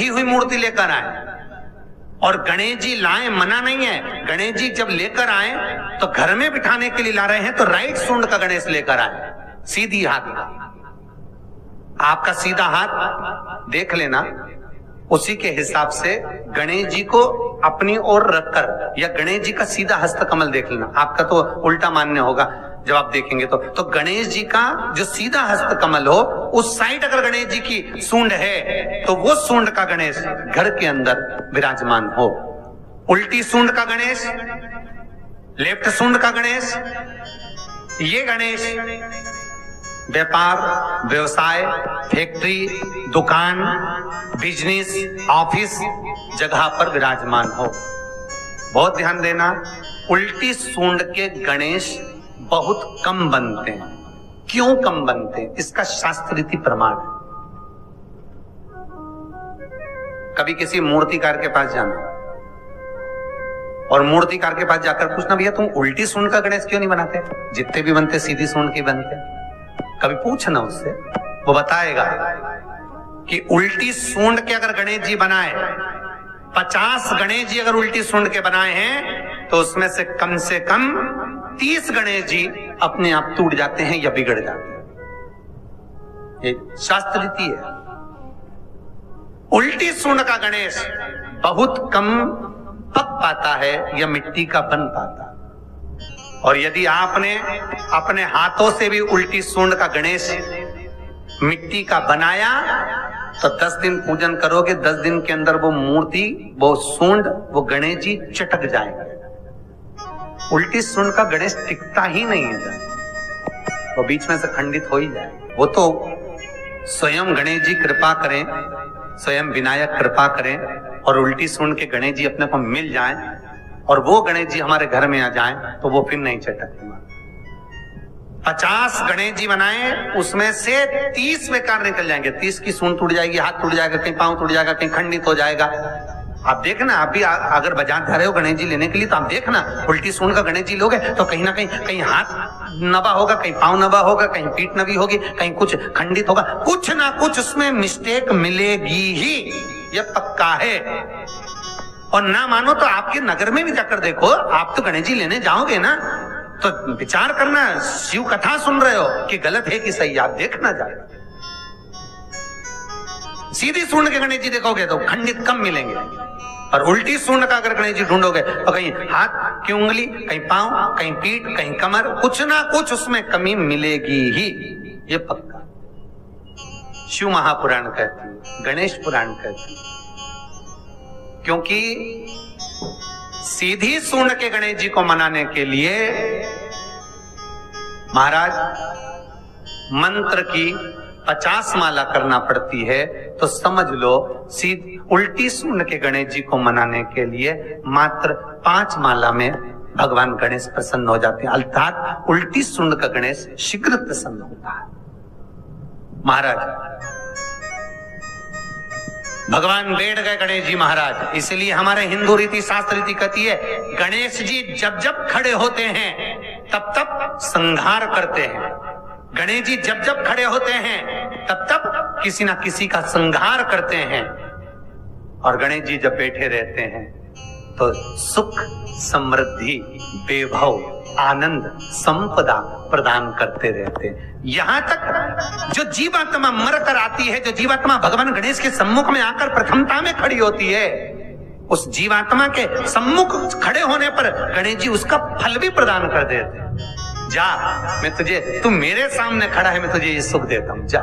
बैठी हुई मूर्ति लेकर आए। और गणेश जी लाए मना नहीं है, गणेश जी जब लेकर आए तो घर में बिठाने के लिए ला रहे हैं तो राइट सूंड का गणेश लेकर आए, सीधी हाथ का। आपका सीधा हाथ देख लेना, उसी के हिसाब से गणेश जी को अपनी ओर रखकर, या गणेश जी का सीधा हस्त कमल देख लेना। आपका तो उल्टा मान्य होगा जब आप देखेंगे तो गणेश जी का जो सीधा हस्त कमल हो, उस साइड अगर गणेश जी की सूंड है तो वो सूंड का गणेश घर के अंदर विराजमान हो। उल्टी सूंड का गणेश, लेफ्ट सूंड का गणेश, ये गणेश व्यापार, व्यवसाय, फैक्ट्री, दुकान, बिजनेस, ऑफिस जगह पर विराजमान हो। बहुत ध्यान देना, उल्टी सूंड के गणेश बहुत कम बनते हैं। क्यों कम बनते हैं? इसका शास्त्रीय प्रमाण है। कभी किसी मूर्तिकार के पास जाना और मूर्तिकार के पास जाकर पूछना, भैया तुम उल्टी सूंड का गणेश क्यों नहीं बनाते? जितने भी बनते सीधी सूंड के बनते। कभी पूछना उससे, वो बताएगा कि उल्टी सूंड के अगर गणेश जी बनाए, 50 गणेश जी अगर उल्टी सूंड के बनाए हैं तो उसमें से कम 30 गणेश जी अपने आप टूट जाते हैं या बिगड़ जाते हैं। ये शास्त्र रीति है। उल्टी सूंड का गणेश बहुत कम पक पाता है या मिट्टी का बन पाता है। और यदि आपने अपने हाथों से भी उल्टी सूंड का गणेश मिट्टी का बनाया तो 10 दिन पूजन करोगे, 10 दिन के अंदर वो मूर्ति, वो सूंड, वो गणेश जी चटक जाएगा। उल्टी सूंड का गणेश टिकता ही नहीं है, वो बीच में से खंडित हो ही जाए। वो तो स्वयं गणेश जी कृपा करें, स्वयं विनायक कृपा करें और उल्टी सूंड के गणेश जी अपने को मिल जाएं और वो गणेश जी हमारे घर में आ जाएं तो वो फिर नहीं चटकते। 50 गणेश जी बनाए, उसमें से 30 बेकार निकल जाएंगे। 30 की सूंड टूट जाएगी, हाथ टूट जाएगा, कहीं पांव टूट जाएगा, कहीं खंडित हो जाएगा। आप देखना, आप भी अगर बाजार जा रहे हो गणेश जी लेने के लिए तो आप देखना, उल्टी सूंड का गणेश जी लोगे तो कहीं ना कहीं हाथ नबा होगा, कहीं पांव नबा होगा, कहीं पीठ नबी होगी, कहीं कुछ खंडित होगा, कुछ ना कुछ उसमें मिस्टेक मिलेगी ही, ये पक्का है। और ना मानो तो आपके नगर में भी जाकर देखो, आप तो गणेश जी लेने जाओगे ना तो विचार करना, शिव कथा सुन रहे हो कि गलत है कि सही, आप देखना जाए। सीधी सूंड के गणेश जी देखोगे तो खंडित कम मिलेंगे, और उल्टी सूंड का अगर गणेश जी ढूंढोगे तो कहीं हाथ की उंगली, कहीं पांव, कहीं पीठ, कहीं कमर, कुछ ना कुछ उसमें कमी मिलेगी ही, ये पक्का। शिव महापुराण कहते हैं, गणेश पुराण कहते हैं, क्योंकि सीधी सूंड के गणेश जी को मनाने के लिए महाराज मंत्र की 50 माला करना पड़ती है। तो समझ लो सीधी उल्टी सूंड के गणेश जी को मनाने के लिए मात्र 5 माला में भगवान गणेश प्रसन्न हो जाते हैं, अर्थात उल्टी सूंड का गणेश शीघ्र प्रसन्न होता है। महाराज भगवान बैठ गए गणेश जी महाराज, इसलिए हमारे हिंदू रीति शास्त्र रीति कहती है, गणेश जी जब जब खड़े होते हैं तब तब संहार करते हैं। गणेश जी जब जब खड़े होते हैं तब तब किसी ना किसी का संहार करते हैं। और गणेश जी जब बैठे रहते हैं तो सुख, समृद्धि, वैभव, आनंद, संपदा प्रदान करते रहते हैं। यहां तक जो जीवात्मा मर कर आती है, जो जीवात्मा भगवान गणेश के सम्मुख में आकर प्रथमता में खड़ी होती है, उस जीवात्मा के सम्मुख खड़े होने पर गणेश जी उसका फल भी प्रदान कर देते हैं। जा, मैं तुझे, तू मेरे सामने खड़ा है, मैं तुझे ये सुख देता हूं, जा।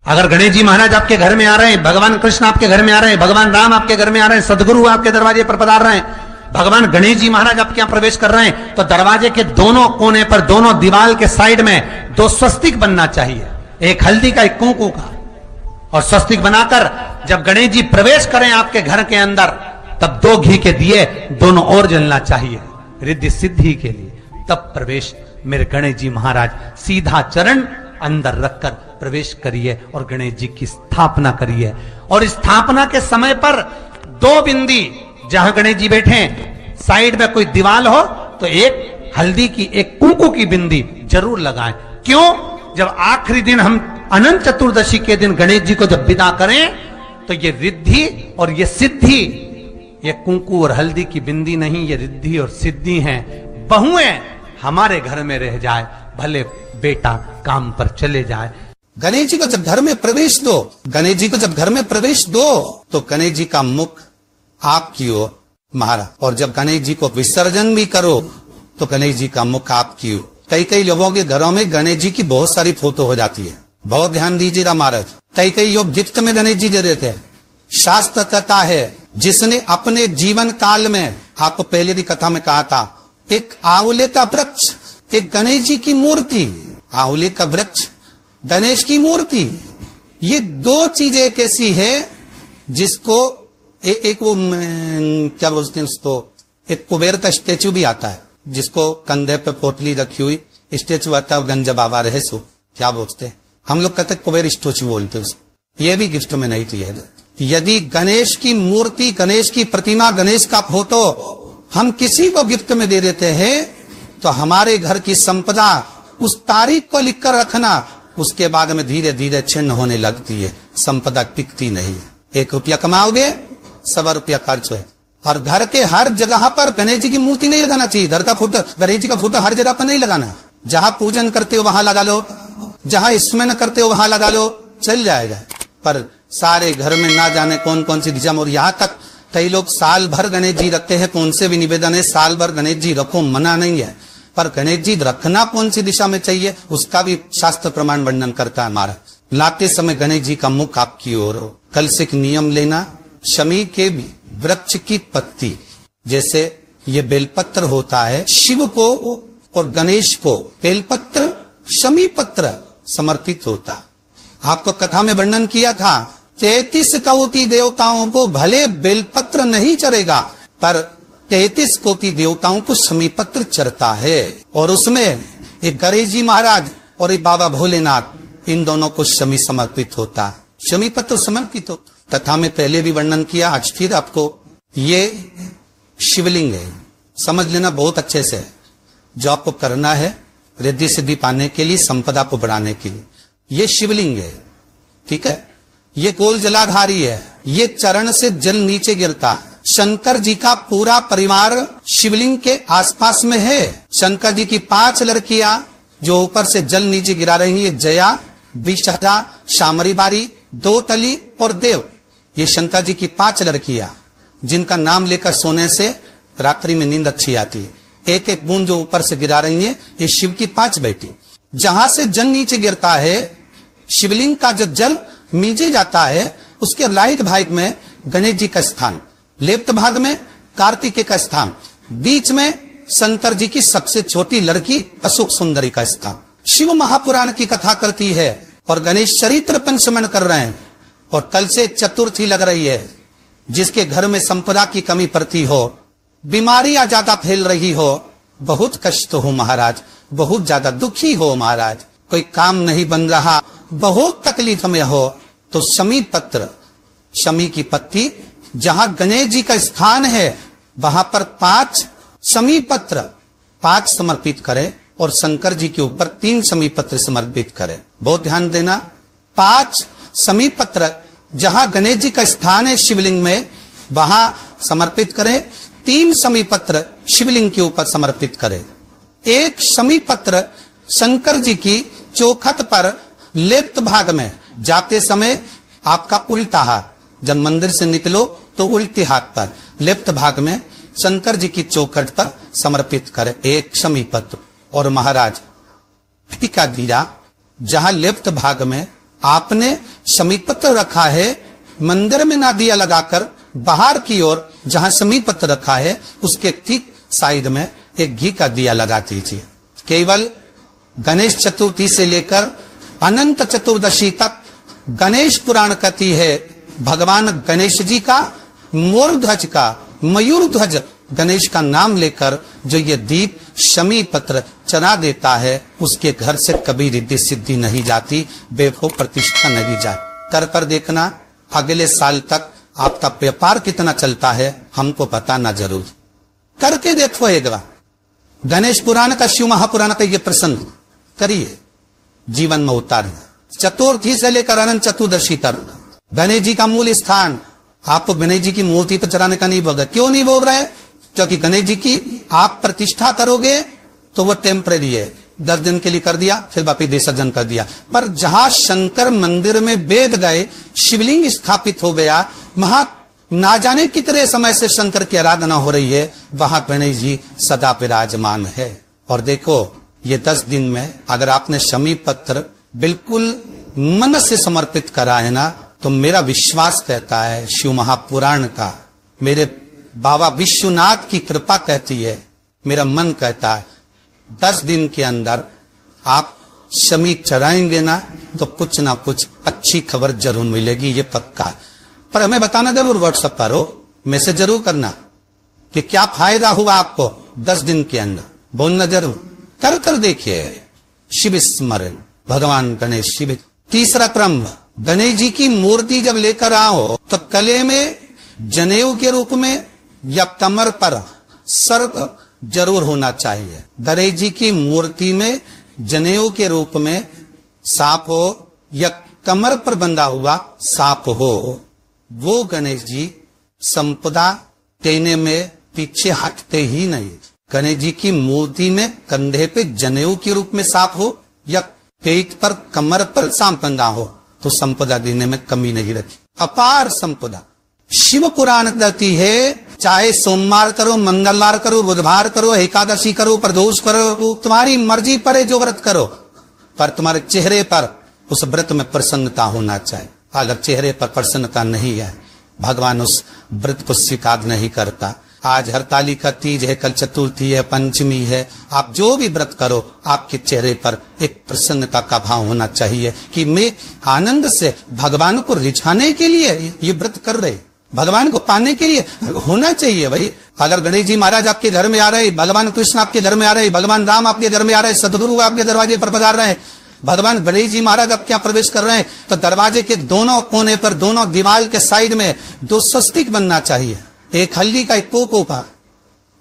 अगर गणेश जी महाराज आपके घर में आ रहे हैं, भगवान कृष्ण आपके घर में आ रहे हैं, भगवान राम आपके घर में आ रहे हैं, सदगुरु आपके दरवाजे पर पधार रहे हैं, भगवान गणेश जी महाराज आपके यहाँ प्रवेश कर रहे हैं, तो दरवाजे के दोनों कोने पर, दोनों दीवार के साइड में 2 स्वस्तिक बनना चाहिए, एक हल्दी का, एक कुंकू का। और स्वस्तिक बनाकर जब गणेश जी प्रवेश करें आपके घर के अंदर, तब 2 घी के दिए दोनों ओर जलना चाहिए रिद्धि सिद्धि के लिए। तब प्रवेश मेरे गणेश जी महाराज सीधा चरण अंदर रखकर प्रवेश करिए और गणेश जी की स्थापना करिए। और स्थापना के समय पर 2 बिंदी, जहां गणेश जी बैठे साइड में कोई दीवार हो तो एक हल्दी की, एक कुंकू की बिंदी जरूर लगाएं। क्यों? जब आखिरी दिन हम अनंत चतुर्दशी के दिन गणेश जी को जब विदा करें तो ये रिद्धि और ये सिद्धि, ये कुंकू और हल्दी की बिंदी नहीं, ये रिद्धि और सिद्धि हैं। बहुएं हमारे घर में रह जाए, भले बेटा काम पर चले जाए। गणेश जी को जब घर में प्रवेश दो, गणेश जी को जब घर में प्रवेश दो तो गणेश जी का मुख आपकी ओर मारा, और जब गणेश जी को विसर्जन भी करो तो गणेश जी का मुख आपकी ओर। कई कई लोगों के घरों में गणेश जी की बहुत सारी फोटो हो जाती है, बहुत ध्यान दीजिएगा महाराज। कई लोग गिफ्ट में गणेश जी दे देते हैं। शास्त्र कहता है जिसने अपने जीवन काल में, आपको पहले भी कथा में कहा था, एक आंवले का वृक्ष, एक गणेश जी की मूर्ति, आंवले का वृक्ष, गणेश की मूर्ति, ये दो चीजें एक ऐसी है जिसको एक वो क्या बोलते हैं उसको, एक कुबेर का स्टेचू भी आता है जिसको कंधे पे पोटली रखी हुई स्टेचू आता है, गंज बाबा रहे सो क्या बोलते हैं, हम लोग कहते कुबेर स्टेचू बोलते उसको। ये भी गिफ्ट में नहीं चाहिए। यदि गणेश की मूर्ति, गणेश की प्रतिमा, गणेश का फोटो हम किसी को गिफ्ट में दे देते हैं तो हमारे घर की संपदा उस तारीख को लिखकर रखना, उसके बाद में धीरे धीरे छिन्न होने लगती है, संपदा टिकती नहीं है। 1 रुपया कमाओगे, 100 रुपया खर्च है। और घर के हर जगह पर गणेश जी की मूर्ति नहीं लगाना चाहिए। घर का फोटो, गणेश जी का फोटो हर जगह पर नहीं लगाना। जहां पूजन करते हो वहां लगा लो, जहां स्मरण करते हो वहां लगा लो, चल जाएगा। पर सारे घर में ना जाने कौन कौन सी दिशा में, और यहाँ तक कई लोग साल भर गणेश जी रखते हैं। तो उनसे भी निवेदन है, साल भर गणेश जी रखो, मना नहीं है, पर गणेश जी रखना कौन सी दिशा में चाहिए उसका भी शास्त्र प्रमाण वर्णन करता है हमारा। लाते समय गणेश जी का मुख आपकी ओर हो। कल से एक नियम लेना, शमी के वृक्ष की पत्ती, जैसे ये बेलपत्र होता है, शिव को और गणेश को बेलपत्र, शमी पत्र समर्पित होता। आपको कथा में वर्णन किया था 33 कोटि देवताओं को भले बेलपत्र नहीं चढ़ेगा, पर 33 कोटि देवताओं को शमी पत्र चढ़ता है। और उसमें एक गणेश जी महाराज और एक बाबा भोलेनाथ, इन दोनों को शमी समर्पित होता, शमी पत्र समर्पित हो। कथा में पहले भी वर्णन किया, आज फिर आपको, ये शिवलिंग है, समझ लेना बहुत अच्छे से। जो आपको करना है रिद्धि सिद्धि पाने के लिए, संपदा को बढ़ाने के लिए, ये शिवलिंग है, ठीक है। ये गोल जलाधारी है, ये चरण से जल नीचे गिरता। शंकर जी का पूरा परिवार शिवलिंग के आसपास में है। शंकर जी की 5 लड़कियां जो ऊपर से जल नीचे गिरा रही है, जया, विषहरा, शामरी बारी, 2 तली और देव, ये शंकर जी की 5 लड़कियां जिनका नाम लेकर सोने से रात्रि में नींद अच्छी आती है। एक एक बूंद जो ऊपर से गिरा रही है, ये शिव की 5 बेटी। जहां से जल नीचे गिरता है, शिवलिंग का जो जल नीचे जाता है, उसके राइट भाग में गणेश जी का स्थान, लेफ्ट भाग में कार्तिकेय का स्थान, बीच में शंकर जी की सबसे छोटी लड़की अशोक सुंदरी का स्थान। शिव महापुराण की कथा करती है और गणेश चरित्र पंचमन कर रहे हैं। और कल से चतुर्थी लग रही है। जिसके घर में संपदा की कमी पड़ती हो, बीमारियां ज्यादा फैल रही हो, बहुत कष्ट हो महाराज, बहुत ज्यादा दुखी हो महाराज, कोई काम नहीं बन रहा, बहुत तकलीफ में हो, तो शमी पत्र, शमी की पत्ती, जहां गणेश जी का स्थान है वहां पर 5 शमी पत्र 5 समर्पित करें और शंकर जी के ऊपर 3 शमी पत्र समर्पित करें। बहुत ध्यान देना, 5 शमी पत्र जहां गणेश जी का स्थान है शिवलिंग में, वहां समर्पित करें। 3 शमी पत्र शिवलिंग के ऊपर समर्पित करें। 1 शमी पत्र शंकर जी की चौखट पर लेफ्ट भाग में, जाते समय आपका उल्टा हाथ, जब मंदिर से निकलो तो उल्टे हाथ पर लेफ्ट भाग में शंकर जी की चौखट पर समर्पित करें 1 शमी पत्र। और महाराज का दिया, जहां लेफ्ट भाग में आपने शमी पत्र रखा है, मंदिर में ना दिया लगाकर बाहर की ओर जहां शमी पत्र रखा है उसके ठीक साइड में एक घी का दिया लगा दीजिए। केवल गणेश चतुर्थी से लेकर अनंत चतुर्दशी तक गणेश पुराण कहती है भगवान गणेश जी का, मोर ध्वज का, मयूर ध्वज गणेश का नाम लेकर जो ये दीप शमी पत्र चढ़ा देता है, उसके घर से कभी रिद्धि सिद्धि नहीं जाती, वैभव प्रतिष्ठा नहीं जाती। कर देखना, अगले साल तक आपका व्यापार कितना चलता है हमको बताना जरूर, करके देखो एक बार। गणेश पुराण का, शिव महापुराण का ये प्रसंग करिए, जीवन में उतारिए। चतुर्थी से लेकर अनंत चतुर्दशी तक गणेश जी का मूल स्थान आपको गणेश जी की मूर्ति पर चढ़ाने का नहीं बोल रहे। क्यों नहीं बोल रहे? क्योंकि गणेश जी की आप प्रतिष्ठा करोगे तो वो टेम्परेरी है, 10 दिन के लिए कर दिया, फिर वापिस विसर्जन कर दिया। पर जहां शंकर मंदिर में वेद गए, शिवलिंग स्थापित हो गया, वहां ना जाने कितने समय से शंकर की आराधना हो रही है, वहां गणेश जी सदा विराजमान है। और देखो ये 10 दिन में अगर आपने शमी पत्र बिल्कुल मन से समर्पित करा है ना, तो मेरा विश्वास कहता है, शिव महापुराण का, मेरे बाबा विश्वनाथ की कृपा कहती है, मेरा मन कहता है 10 दिन के अंदर आप शमी चढ़ाएंगे ना तो कुछ ना कुछ अच्छी खबर जरूर मिलेगी, ये पक्का है। पर हमें बताना जरूर, व्हाट्सएप पर हो, मैसेज जरूर करना कि क्या फायदा हुआ आपको 10 दिन के अंदर, बोलना जरूर। कर कर देखिए शिव स्मरण, भगवान गणेश शिव। तीसरा क्रम, गणेश जी की मूर्ति जब लेकर आओ तो गले में जनेऊ के रूप में या कमर पर सर्प जरूर होना चाहिए। गणेश जी की मूर्ति में जनेऊ के रूप में सांप हो या कमर पर बंधा हुआ सांप हो, वो गणेश जी संपदा देने में पीछे हटते ही नहीं। गणेश जी की मूर्ति में कंधे पे जनेऊ के रूप में सांप हो या पेट पर कमर पर सांप बंधा हो तो संपदा देने में कमी नहीं रखी, अपार संपदा। शिव पुराण कहती है, चाहे सोमवार करो, मंगलवार करो, बुधवार करो, एकादशी करो, प्रदोष करो, तुम्हारी मर्जी पर जो व्रत करो, पर तुम्हारे चेहरे पर उस व्रत में प्रसन्नता होना चाहिए। अगर चेहरे पर प्रसन्नता नहीं है, भगवान उस व्रत को स्वीकार नहीं करता। आज हरतालिका तीज है, कल चतुर्थी है, पंचमी है, आप जो भी व्रत करो, आपके चेहरे पर एक प्रसन्नता का भाव होना चाहिए कि मैं आनंद से भगवान को रिझाने के लिए ये व्रत कर रहे, भगवान को पाने के लिए होना चाहिए भाई। अगर गणेश जी महाराज आपके घर में आ रहे, भगवान कृष्ण आपके घर में आ रहे, भगवान राम आपके घर में आ रहे, सदगुरु आपके दरवाजे पर पधार रहे, भगवान गणेश जी महाराज आपके यहाँ प्रवेश कर रहे हैं, तो दरवाजे के दोनों कोने पर, दोनों दीवार के साइड में 2 स्वस्तिक बनना चाहिए, एक हल्दी का, एक पोपो का।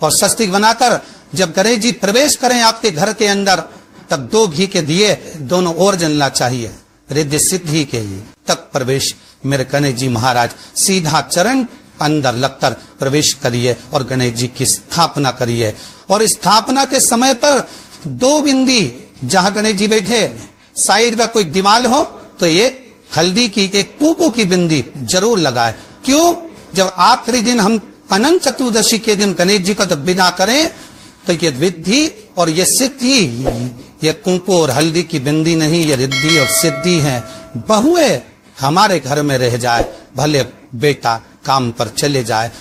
और स्वस्तिक बनाकर जब गणेश जी प्रवेश करें आपके घर के अंदर, तब 2 घी के दिए दोनों ओर जलना चाहिए, रिद्धि सिद्धि के लिए। तब प्रवेश मेरे गणेश जी महाराज सीधा चरण अंदर लगकर प्रवेश करिए और गणेश जी की स्थापना करिए। और स्थापना के समय पर 2 बिंदी जहां गणेश जी बैठे साइड में कोई दीवार हो तो ये हल्दी की, एक पूपू की बिंदी जरूर लगाए। क्यों? जब आखिरी दिन हम अनंत चतुर्दशी के दिन गणेश जी का जब विदा करें तो ये विद्धि और ये सिद्धि, ये कुंकू और हल्दी की बिंदी नहीं, ये रिद्धि और सिद्धि है। बहुए हमारे घर में रह जाए, भले बेटा काम पर चले जाए।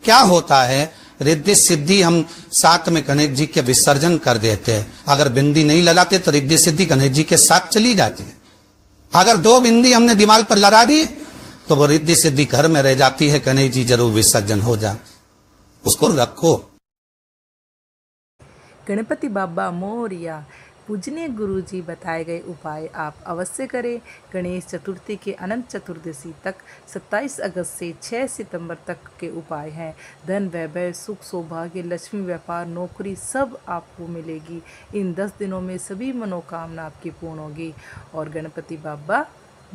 क्या होता है, रिद्धि सिद्धि हम साथ में गणेश जी के विसर्जन कर देते हैं। अगर बिंदी नहीं लगाते तो रिद्धि सिद्धि गणेश जी के साथ चली जाती है। अगर 2 बिंदी हमने दीवार पर लगा दी तो वो रिद्धि सिद्धि घर में रह जाती है, गणेश जी जरूर विसर्जन हो जाए, उसको रखो। गणपति बाबा मोरिया। पूजनीय गुरु जी बताए गए उपाय आप अवश्य करें। गणेश चतुर्थी के अनंत चतुर्दशी तक 27 अगस्त से 6 सितंबर तक के उपाय हैं। धन, वैभव, सुख, सौभाग्य, लक्ष्मी, व्यापार, नौकरी सब आपको मिलेगी। इन 10 दिनों में सभी मनोकामना आपकी पूर्ण होगी। और गणपति बाबा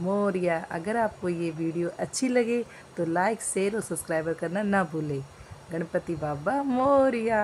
मोरिया। अगर आपको ये वीडियो अच्छी लगे तो लाइक, शेयर और सब्सक्राइबर करना ना भूलें। गणपति बाबा मोरिया।